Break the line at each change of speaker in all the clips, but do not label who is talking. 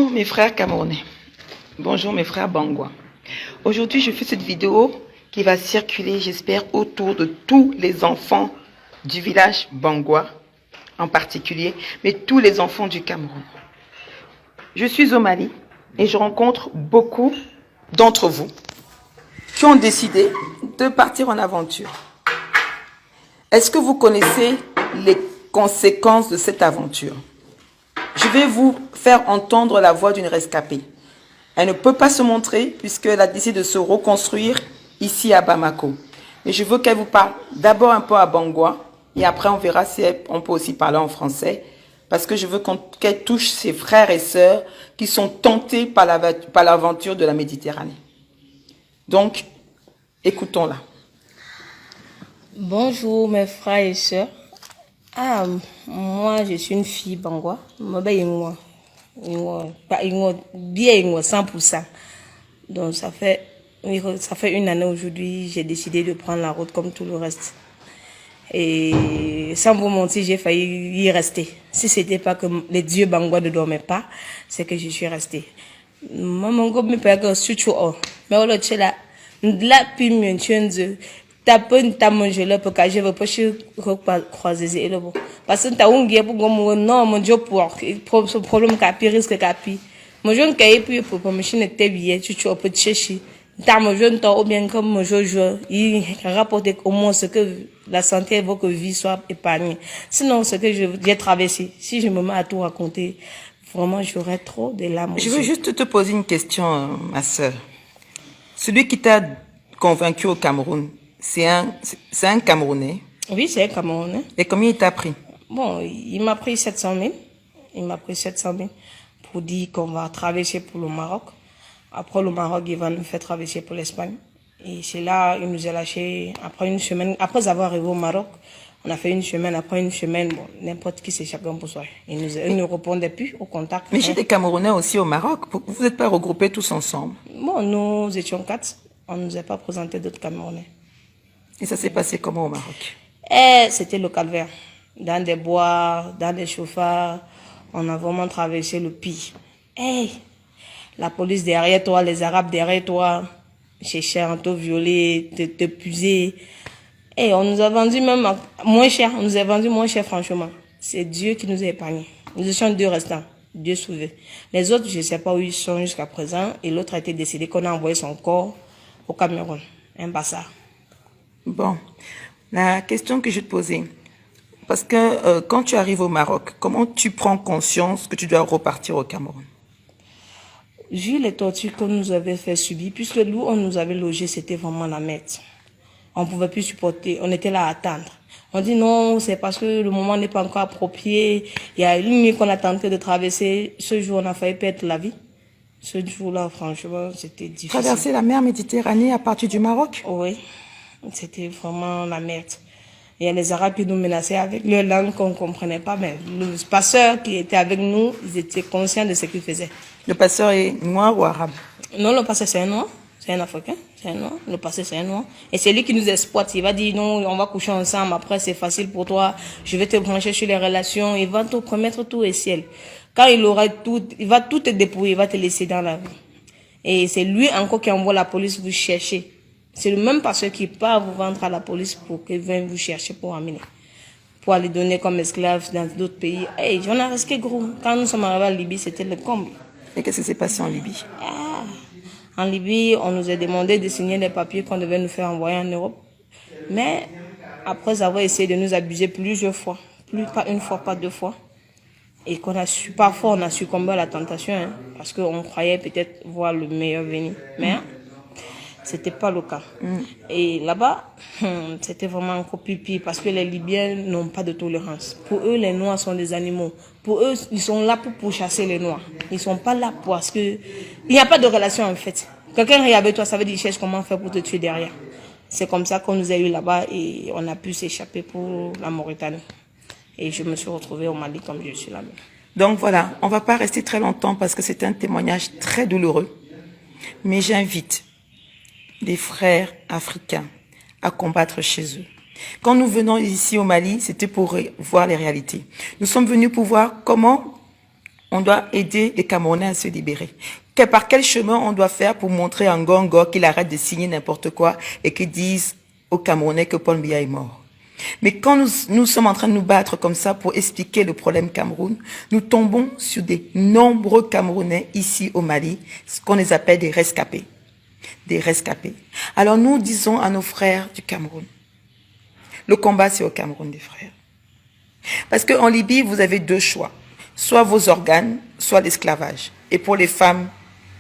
Bonjour mes frères camerounais, bonjour mes frères bangois. Aujourd'hui je fais cette vidéo qui va circuler, j'espère, autour de tous les enfants du village bangois en particulier, mais tous les enfants du Cameroun. Je suis au Mali et je rencontre beaucoup d'entre vous qui ont décidé de partir en aventure. Est-ce que vous connaissez les conséquences de cette aventure? Je vais vous faire entendre la voix d'une rescapée. Elle ne peut pas se montrer puisqu'elle a décidé de se reconstruire ici à Bamako. Mais je veux qu'elle vous parle d'abord un peu à Bangoua et après on verra si on peut aussi parler en français parce que je veux qu'elle touche ses frères et sœurs qui sont tentés par l'aventure de la Méditerranée. Donc, écoutons-la.
Bonjour mes frères et sœurs. Moi je suis une fille bangoua. Bien 100%. Donc ça fait une année aujourd'hui, j'ai décidé de prendre la route comme tout le reste. Et sans vous mentir, j'ai failli y rester. Si c'était pas que les dieux bangois ne dormaient pas, c'est que je suis restée. Maman go me pega suchu o. Mais on le là la pimion tchenze. T'as pas une tamonge là pour que je veux pas croiser et le bon. Parce que t'as un gué pour gomme non mon dieu pour ce problème capi risque capi. Mon jeune cahier puis pour machine était billet tu peux chercher. T'as mon jeune temps ou bien comme mon jeune il rapporte au moins ce que la santé veut que vie soit épargnée. Sinon ce que j'ai traversé, si je me mets à tout raconter, vraiment j'aurais trop de larmes.
Je veux juste te poser une question, ma sœur. Celui qui t'a convaincu au Cameroun, c'est un Camerounais?
Oui, c'est un Camerounais.
Et combien il t'a pris?
Bon, il m'a pris 700 000. Il m'a pris 700 000 pour dire qu'on va traverser pour le Maroc. Après le Maroc, il va nous faire traverser pour l'Espagne. Et c'est là, il nous a lâché après une semaine. Après avoir arrivé au Maroc, on a fait une semaine. Après une semaine, bon, n'importe qui, c'est chacun pour soi. Il ne répondait plus au contact.
Mais j'ai des Camerounais aussi au Maroc. Vous n'êtes pas regroupés tous ensemble?
Bon, nous étions 4. On ne nous a pas présenté d'autres Camerounais.
Et ça s'est passé comment au Maroc?
C'était le calvaire. Dans des bois, dans des chauffards, on a vraiment traversé le pire. La police derrière toi, les Arabes derrière toi, cherchaient à te violer, te puiser. On nous a vendu même moins cher. On nous a vendu moins cher, franchement. C'est Dieu qui nous a épargnés. Nous étions 2 restants. Dieu sauvé. Les autres, je ne sais pas où ils sont jusqu'à présent. Et l'autre a été décédé qu'on a envoyé son corps au Cameroun. Un bazar.
Bon, la question que je vais te poser, parce que quand tu arrives au Maroc, comment tu prends conscience que tu dois repartir au Cameroun?
Vu les tortures qu'on nous avait fait subir, puisque nous, on nous avait logé, c'était vraiment la merde. On ne pouvait plus supporter, on était là à attendre. On dit non, c'est parce que le moment n'est pas encore approprié. Il y a une nuit qu'on a tenté de traverser. Ce jour, on a failli perdre la vie. Ce jour-là, franchement, c'était difficile.
Traverser la mer Méditerranée à partir du Maroc?
Oui. C'était vraiment la merde. Il y a les Arabes qui nous menaçaient avec leur langue qu'on ne comprenait pas, mais le passeur qui était avec nous, ils étaient conscients de ce qu'ils faisaient.
Le passeur est noir ou arabe?
Non, le passeur c'est un noir, c'est un Africain, c'est un noir. Le passeur c'est un noir. Et c'est lui qui nous exploite. Il va dire non, on va coucher ensemble, après c'est facile pour toi, je vais te brancher sur les relations, il va te promettre tout et ciel. Quand il aura tout, il va tout te dépouiller, il va te laisser dans la vie. Et c'est lui encore qui envoie la police vous chercher. C'est le même passeur qui part vous vendre à la police pour qu'il vienne vous chercher pour amener. Pour aller donner comme esclaves dans d'autres pays. J'en ai risqué gros. Quand nous sommes arrivés en Libye, c'était le comble.
Et qu'est-ce qui s'est passé en Libye?
En Libye, on nous a demandé de signer des papiers qu'on devait nous faire envoyer en Europe. Mais après avoir essayé de nous abuser plusieurs fois, pas une fois, pas 2 fois, et parfois on a succombé à la tentation, parce qu'on croyait peut-être voir le meilleur venir. Mais c'était pas le cas. Et là-bas, c'était vraiment encore plus pire parce que les Libyens n'ont pas de tolérance. Pour eux, les Noirs sont des animaux. Pour eux, ils sont là pour chasser les Noirs. Ils sont pas là parce que il n'y a pas de relation en fait. Quelqu'un est avec toi, ça veut dire qu'il cherche comment faire pour te tuer derrière. C'est comme ça qu'on nous a eu là-bas et on a pu s'échapper pour la Mauritanie. Et je me suis retrouvée au Mali comme je suis là.
Donc voilà, on va pas rester très longtemps parce que c'est un témoignage très douloureux. Mais j'invite les frères africains à combattre chez eux. Quand nous venons ici au Mali, c'était pour voir les réalités. Nous sommes venus pour voir comment on doit aider les Camerounais à se libérer. Par quel chemin on doit faire pour montrer à Ngongo qu'il arrête de signer n'importe quoi et qu'il dise aux Camerounais que Paul Biya est mort. Mais quand nous sommes en train de nous battre comme ça pour expliquer le problème Cameroun, nous tombons sur des nombreux Camerounais ici au Mali, ce qu'on les appelle des rescapés. Des rescapés. Alors nous disons à nos frères du Cameroun, le combat c'est au Cameroun des frères. Parce qu'en Libye, vous avez deux choix. Soit vos organes, soit l'esclavage. Et pour les femmes,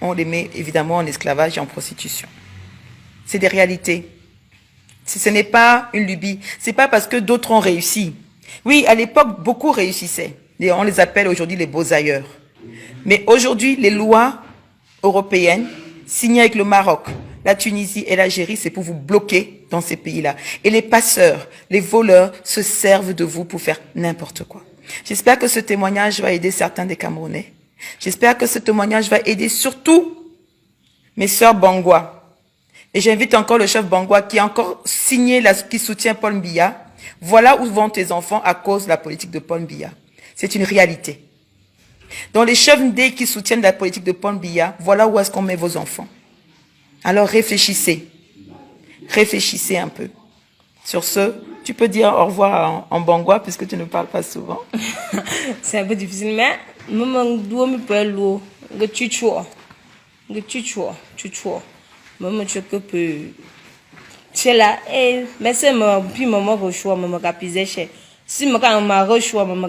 on les met évidemment en esclavage et en prostitution. C'est des réalités. Ce n'est pas une lubie. C'est pas parce que d'autres ont réussi. Oui, à l'époque, beaucoup réussissaient. Et on les appelle aujourd'hui les beaux ailleurs. Mais aujourd'hui, les lois européennes, signées avec le Maroc, la Tunisie et l'Algérie, c'est pour vous bloquer dans ces pays-là. Et les passeurs, les voleurs se servent de vous pour faire n'importe quoi. J'espère que ce témoignage va aider certains des Camerounais. J'espère que ce témoignage va aider surtout mes sœurs Bangwa. Et j'invite encore le chef Bangwa qui a encore signé, qui soutient Paul Biya. Voilà où vont tes enfants à cause de la politique de Paul Biya. C'est une réalité. Dans les chefs Ndé qui soutiennent la politique de Paul Biya, voilà où est-ce qu'on met vos enfants. Alors réfléchissez. Réfléchissez un peu. Sur ce, tu peux dire au revoir en Bangwa puisque tu ne parles pas souvent.
C'est un peu difficile, mais maman doit me parler l'eau. Tu chois. Maman tu peux. C'est là, mais c'est moi, puis maman reçoit, maman capisé chez. Si maman reçoit, maman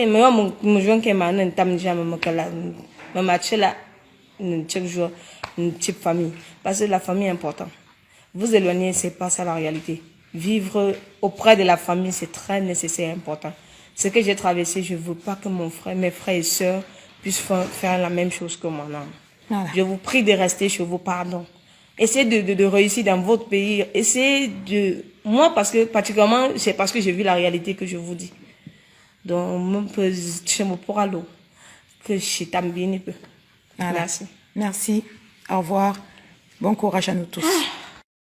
maman mon joint qui m'a n'entam déjà maman là, maman tu là, chaque jour une petite famille, parce que la famille est importante. Vous éloigner, c'est pas ça la réalité. Vivre auprès de la famille, c'est très nécessaire et important. Ce que j'ai traversé, je veux pas que mes frères et sœurs puissent faire la même chose que moi. Non. Voilà. Je vous prie de rester chez vous, pardon. Essayez de réussir dans votre pays. Essayez de... Moi, parce que, particulièrement, c'est parce que j'ai vu la réalité que je vous dis. Donc, je me pourra l'eau. Que je t'aime bien un peu.
Voilà.
Merci.
Merci. Au revoir. Bon courage à nous tous.